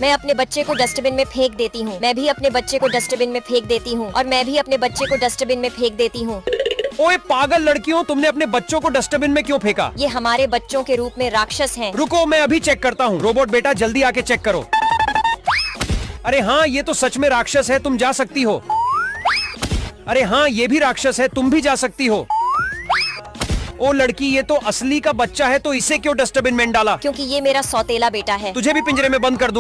मैं अपने बच्चे को डस्टबिन में फेंक देती हूँ। मैं भी अपने बच्चे को डस्टबिन में फेंक देती हूँ। और मैं भी अपने बच्चे को डस्टबिन में फेंक देती हूँ। ओए पागल लड़कियों, तुमने अपने बच्चों को डस्टबिन में क्यों फेंका? ये हमारे बच्चों के रूप में राक्षस हैं। रुको, मैं अभी चेक करता हूँ। रोबोट बेटा जल्दी आके चेक करो। अरे हाँ, ये तो सच में राक्षस है, तुम जा सकती हो। अरे हाँ, ये भी राक्षस है, तुम भी जा सकती हो। ओ लड़की, ये तो असली का बच्चा है, तो इसे क्यों डस्टबिन में डाला? क्योंकि ये मेरा सौतेला बेटा है। तुझे भी पिंजरे में बंद कर दूं।